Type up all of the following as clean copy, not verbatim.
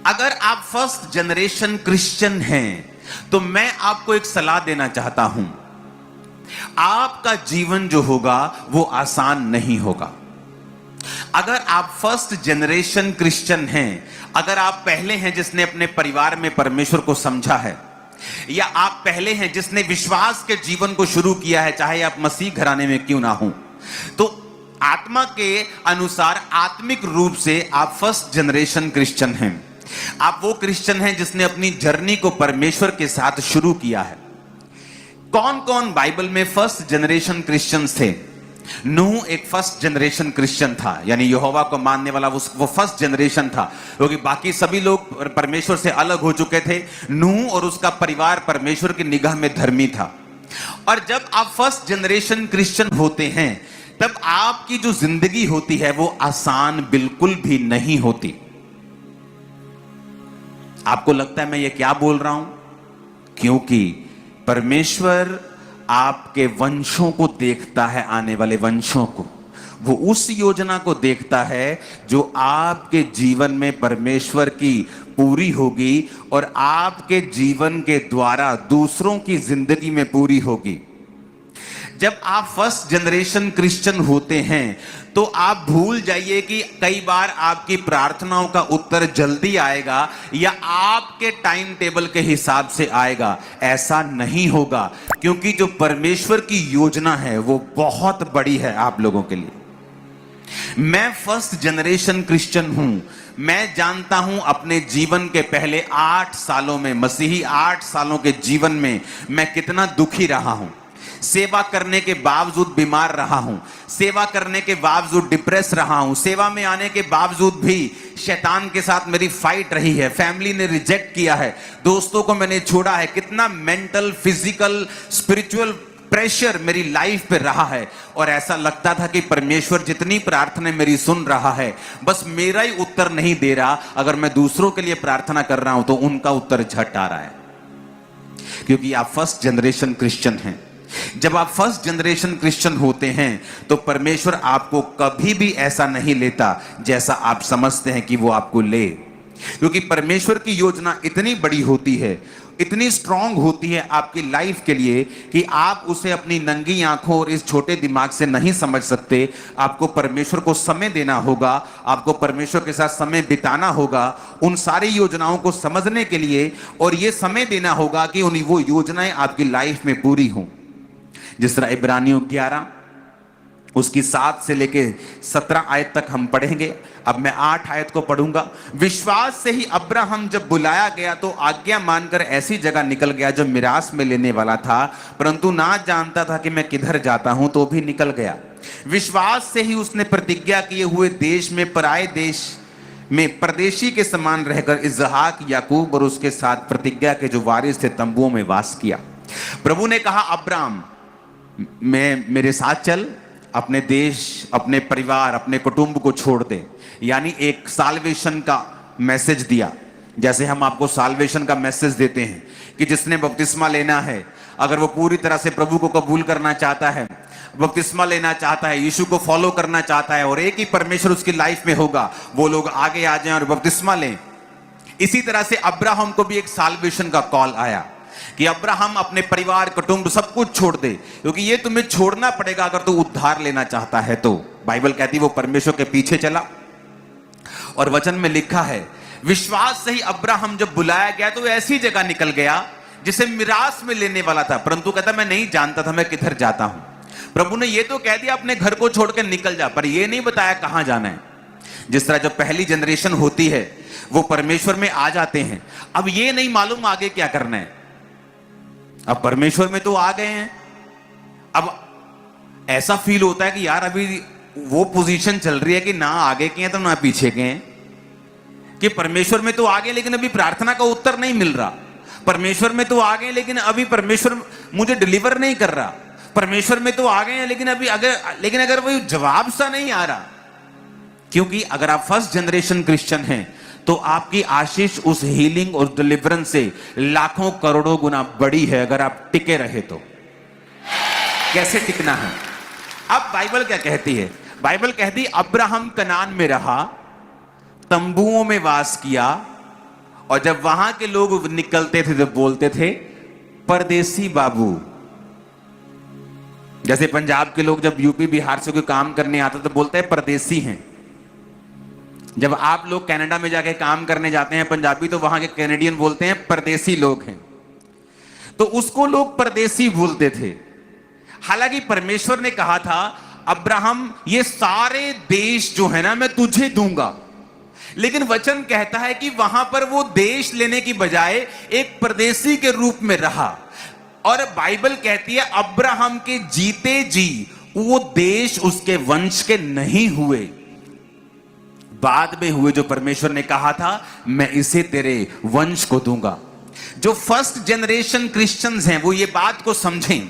अगर आप first generation Christian हैं तो मैं आपको एक सलाह देना चाहता हूं। आपका जीवन जो होगा वो आसान नहीं होगा। अगर आप फर्स्ट जनरेशन क्रिश्चियन हैं, अगर आप पहले हैं जिसने अपने परिवार में परमेश्वर को समझा है, या आप पहले हैं जिसने विश्वास के जीवन को शुरू किया है, चाहे आप मसीह घराने में क्यों ना हो, तो आत्मा के अनुसार आत्मिक रूप से आप फर्स्ट जनरेशन क्रिश्चियन हैं। आप वो क्रिश्चियन हैं जिसने अपनी जर्नी को परमेश्वर के साथ शुरू किया है। कौन कौन बाइबल में फर्स्ट जनरेशन क्रिश्चियंस थे? नूह एक फर्स्ट जनरेशन क्रिश्चियन था, यानी यहोवा को मानने वाला वो फर्स्ट जनरेशन था, क्योंकि बाकी सभी लोग परमेश्वर से अलग हो चुके थे। नूह और उसका परिवार परमेश्वर की निगाह में धर्मी था। और जब आप फर्स्ट जनरेशन क्रिश्चियन होते हैं तब आपकी जो जिंदगी होती है वो आसान बिल्कुल भी नहीं होती। आपको लगता है मैं ये क्या बोल रहा हूं? क्योंकि परमेश्वर आपके वंशों को देखता है, आने वाले वंशों को। वो उस योजना को देखता है जो आपके जीवन में परमेश्वर की पूरी होगी और आपके जीवन के द्वारा दूसरों की जिंदगी में पूरी होगी। जब आप फर्स्ट जनरेशन क्रिश्चियन होते हैं तो आप भूल जाइए कि कई बार आपकी प्रार्थनाओं का उत्तर जल्दी आएगा या आपके टाइम टेबल के हिसाब से आएगा। ऐसा नहीं होगा, क्योंकि जो परमेश्वर की योजना है वो बहुत बड़ी है आप लोगों के लिए। मैं फर्स्ट जनरेशन क्रिश्चियन हूं। मैं जानता हूं अपने जीवन के पहले 8 सालों में, मसीही 8 सालों के जीवन में मैं कितना दुखी रहा हूं। सेवा करने के बावजूद बीमार रहा हूं, सेवा करने के बावजूद डिप्रेस रहा हूं, सेवा में आने के बावजूद भी शैतान के साथ मेरी फाइट रही है। फैमिली ने रिजेक्ट किया है, दोस्तों को मैंने छोड़ा है। कितना मेंटल, फिजिकल, स्पिरिचुअल प्रेशर मेरी लाइफ पे रहा है। और ऐसा लगता था कि परमेश्वर जितनी प्रार्थना मेरी सुन रहा है, बस मेरा ही उत्तर नहीं दे रहा। अगर मैं दूसरों के लिए प्रार्थना कर रहा हूं तो उनका उत्तर झट आ रहा है, क्योंकि आप फर्स्ट जनरेशन क्रिश्चियन हैं। जब आप फर्स्ट जनरेशन क्रिश्चियन होते हैं तो परमेश्वर आपको कभी भी ऐसा नहीं लेता जैसा आप समझते हैं कि वो आपको ले, क्योंकि परमेश्वर की योजना इतनी बड़ी होती है, इतनी स्ट्रांग होती है आपकी लाइफ के लिए कि आप उसे अपनी नंगी आंखों और इस छोटे दिमाग से नहीं समझ सकते। आपको परमेश्वर को समय देना होगा, आपको परमेश्वर के साथ समय बिताना होगा उन सारी योजनाओं को समझने के लिए, और यह समय देना होगा कि उन वो योजनाएं आपकी लाइफ में पूरी हों। जिस तरह इब्रानियों 11 उसकी 7 से लेके 17 आयत तक हम पढ़ेंगे। अब मैं 8 आयत को पढ़ूंगा। विश्वास से ही अब्राहम जब बुलाया गया तो आज्ञा मानकर ऐसी जगह निकल गया जो मिरास में लेने वाला था, परंतु ना जानता था कि मैं किधर जाता हूं, तो भी निकल गया। विश्वास से ही उसने प्रतिज्ञा किए हुए देश में, पराए देश में परदेशी के समान रहकर इसहाक, याकूब और उसके साथ प्रतिज्ञा के जो वारिस थे तंबुओं में वास किया। प्रभु ने कहा, अब्राहम मेरे साथ चल, अपने देश, अपने परिवार, अपने कुटुंब को छोड़ दे। यानी एक साल्वेशन का मैसेज दिया, जैसे हम आपको साल्वेशन का मैसेज देते हैं कि जिसने बपतिस्मा लेना है, अगर वो पूरी तरह से प्रभु को कबूल करना चाहता है, बपतिस्मा लेना चाहता है, यीशु को फॉलो करना चाहता है और एक ही परमेश्वर उसकी लाइफ में होगा, वो लोग आगे आ जाएं और बपतिस्मा लें। इसी तरह से अब्राहम को भी एक साल्वेशन का कॉल आया कि अब्राहम अपने परिवार, कुटुंब सब कुछ छोड़ दे, क्योंकि ये तुम्हें छोड़ना पड़ेगा अगर तू उद्धार लेना चाहता है। तो बाइबल कहती वो परमेश्वर के पीछे चला, और वचन में लिखा है विश्वास से ही अब्राहम जब बुलाया गया तो ऐसी जगह निकल गया जिसे मिरास में लेने वाला था, परंतु कहता मैं नहीं जानता था मैं किधर जाता हूं। प्रभु ने ये तो कह दिया अपने घर को छोड़कर निकल जा, पर यह नहीं बताया कहां जाना है। जिस तरह जब पहली जनरेशन होती है वो परमेश्वर में आ जाते हैं, अब ये नहीं मालूम आगे क्या करना है। अब परमेश्वर में तो आ गए हैं, अब ऐसा फील होता है कि यार अभी वो पोजीशन चल रही है कि ना आगे के हैं तो ना पीछे के हैं, कि परमेश्वर में तो आ गए लेकिन अभी प्रार्थना का उत्तर नहीं मिल रहा, परमेश्वर में तो आ गए लेकिन अभी परमेश्वर मुझे डिलीवर नहीं कर रहा, परमेश्वर में तो आ गए हैं लेकिन अगर वही जवाब सा नहीं आ रहा। क्योंकि अगर आप फर्स्ट जनरेशन क्रिश्चियन हैं तो आपकी आशीष उस हीलिंग और डिलीवरेंस से लाखों करोड़ों गुना बड़ी है अगर आप टिके रहे तो। कैसे टिकना है? अब बाइबल क्या कहती है? बाइबल कहती अब्राहम कनान में रहा, तंबुओं में वास किया और जब वहां के लोग निकलते थे तो बोलते थे परदेसी बाबू। जैसे पंजाब के लोग जब यूपी बिहार से कोई काम करने आते तो बोलते हैं परदेसी हैं। जब आप लोग कनाडा में जाके काम करने जाते हैं पंजाबी, तो वहां के कैनेडियन बोलते हैं परदेसी लोग हैं। तो उसको लोग परदेसी बोलते थे। हालांकि परमेश्वर ने कहा था अब्राहम ये सारे देश जो है ना मैं तुझे दूंगा, लेकिन वचन कहता है कि वहां पर वो देश लेने की बजाय एक परदेसी के रूप में रहा। और बाइबल कहती है अब्राहम के जीते जी वो देश उसके वंश के नहीं हुए, बाद में हुए, जो परमेश्वर ने कहा था मैं इसे तेरे वंश को दूंगा। जो फर्स्ट जनरेशन क्रिश्चियंस हैं वो ये बात को समझें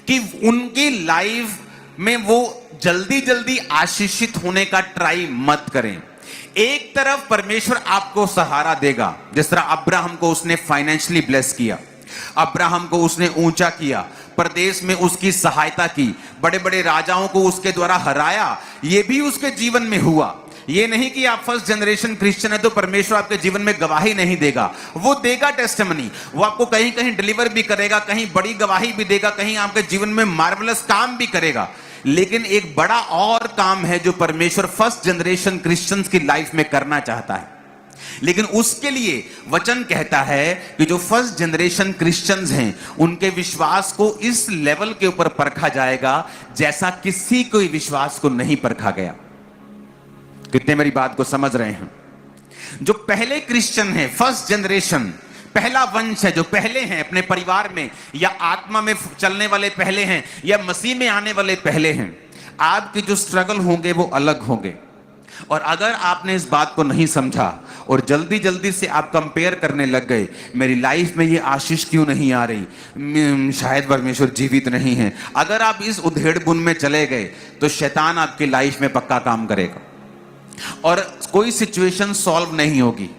कि उनकी लाइफ में वो जल्दी जल्दी आशीषित होने का ट्राई मत करें। एक तरफ परमेश्वर आपको सहारा देगा, जिस तरह अब्राहम को उसने फाइनेंशियली ब्लेस किया, अब्राहम को उसने ऊंचा किया, प्रदेश में उसकी सहायता की, बड़े बड़े राजाओं को उसके द्वारा हराया, ये भी उसके जीवन में हुआ। ये नहीं कि आप फर्स्ट जनरेशन क्रिश्चियन है तो परमेश्वर आपके जीवन में गवाही नहीं देगा, वो देगा टेस्टिमनी, वो आपको कहीं कहीं डिलीवर भी करेगा, कहीं बड़ी गवाही भी देगा, कहीं आपके जीवन में मार्वलस काम भी करेगा। लेकिन एक बड़ा और काम है जो परमेश्वर फर्स्ट जनरेशन क्रिश्चियंस की लाइफ में करना चाहता है। लेकिन उसके लिए वचन कहता है कि जो फर्स्ट जनरेशन क्रिश्चियंस हैं उनके विश्वास को इस लेवल के ऊपर परखा जाएगा जैसा किसी कोई विश्वास को नहीं परखा गया। कितने मेरी बात को समझ रहे हैं? जो पहले क्रिश्चियन है, फर्स्ट जनरेशन, पहला वंश है, जो पहले हैं अपने परिवार में या आत्मा में चलने वाले पहले हैं या मसीह में आने वाले पहले हैं, आपके जो स्ट्रगल होंगे वो अलग होंगे। और अगर आपने इस बात को नहीं समझा और जल्दी जल्दी से आप कंपेयर करने लग गए, मेरी लाइफ में ये आशीष क्यों नहीं आ रही, शायद परमेश्वर जीवित नहीं है, अगर आप इस उधेड़ बुन में चले गए तो शैतान आपकी लाइफ में पक्का काम करेगा और कोई सिचुएशन सॉल्व नहीं होगी,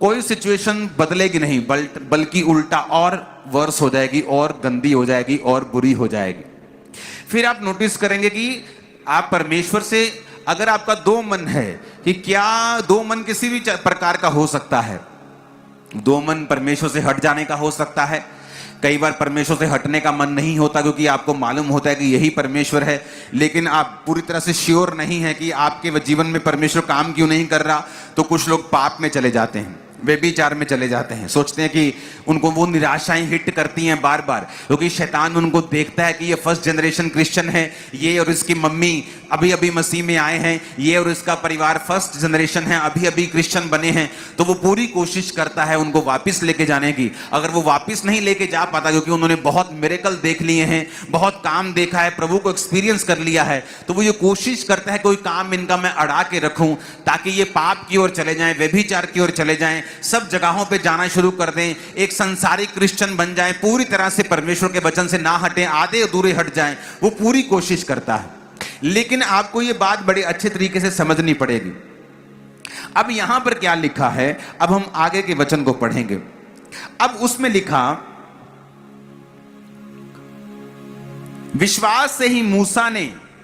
कोई सिचुएशन बदलेगी नहीं, बल्कि उल्टा और वर्स हो जाएगी और गंदी हो जाएगी और बुरी हो जाएगी। फिर आप नोटिस करेंगे कि आप परमेश्वर से, अगर आपका दो मन है, कि क्या दो मन किसी भी प्रकार का हो सकता है, दो मन परमेश्वर से हट जाने का हो सकता है। कई बार परमेश्वर से हटने का मन नहीं होता क्योंकि आपको मालूम होता है कि यही परमेश्वर है, लेकिन आप पूरी तरह से श्योर नहीं है कि आपके जीवन में परमेश्वर काम क्यों नहीं कर रहा। तो कुछ लोग पाप में चले जाते हैं, व्यभिचार में चले जाते हैं, सोचते हैं कि उनको वो निराशाएं हिट करती हैं बार बार, क्योंकि शैतान उनको देखता है कि ये फर्स्ट जनरेशन क्रिश्चियन है, ये और इसकी मम्मी अभी अभी मसीह में आए हैं, ये और इसका परिवार फर्स्ट जनरेशन है, अभी अभी क्रिश्चियन बने हैं, तो वो पूरी कोशिश करता है उनको वापस लेके जाने की। अगर वो वापस नहीं लेके जा पाता क्योंकि उन्होंने बहुत मिरेकल देख लिए हैं, बहुत काम देखा है, प्रभु को एक्सपीरियंस कर लिया है, तो वो ये कोशिश करता है कोई काम इनका मैं अड़ा के रखूं ताकि ये पाप की ओर चले जाएं, व्यभिचार की ओर चले जाएं, सब जगहों पे जाना शुरू कर दें, एक संसारिक क्रिश्चियन बन जाएं, पूरी तरह से परमेश्वर के वचन से ना हटें, आधे अधूरे हट जाएं, वो पूरी कोशिश करता है। लेकिन आपको ये बात बड़े अच्छे तरीके से समझनी पड़ेगी। अब यहां पर क्या लिखा है, अब हम आगे के वचन को पढ़ेंगे। अब उसमें लिखा, विश्वास से ही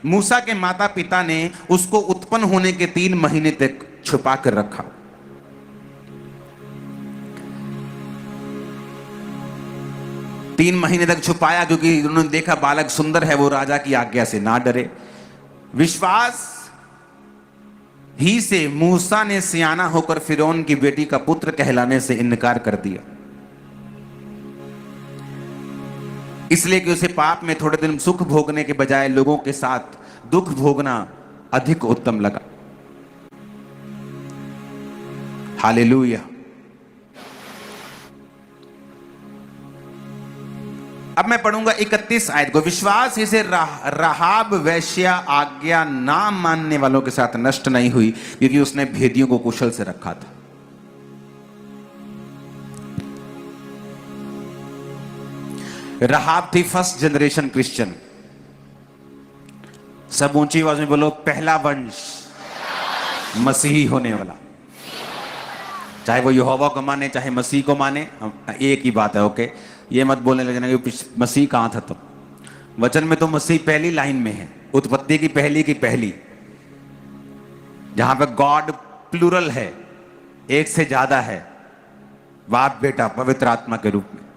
मूसा के माता पिता ने उसको उत्पन्न होने के 3 महीने तक छुपा कर रखा। तीन महीने तक छुपाया क्योंकि उन्होंने देखा बालक सुंदर है, वो राजा की आज्ञा से ना डरे। विश्वास ही से मूसा ने सियाना होकर फिरौन की बेटी का पुत्र कहलाने से इनकार कर दिया, इसलिए कि उसे पाप में थोड़े दिन सुख भोगने के बजाय लोगों के साथ दुख भोगना अधिक उत्तम लगा। हालेलुया। अब मैं पढ़ूंगा 31 आयत को। विश्वास ही से राहाब वेश्या आज्ञा ना मानने वालों के साथ नष्ट नहीं हुई क्योंकि उसने भेदियों को कुशल से रखा था। राहाब थी फर्स्ट जनरेशन क्रिश्चियन। सब ऊंची आवाज में बोलो, पहला वंश मसीही होने वाला। चाहे वो यहोवा को माने चाहे मसीह को माने, एक ही बात है। ओके, ये मत बोलने लगना कि मसीह कहां था। तो वचन में तो मसीह पहली लाइन में है, उत्पत्ति की पहली, जहां पे गॉड प्लूरल है, एक से ज्यादा है, बाप बेटा पवित्र आत्मा के रूप में।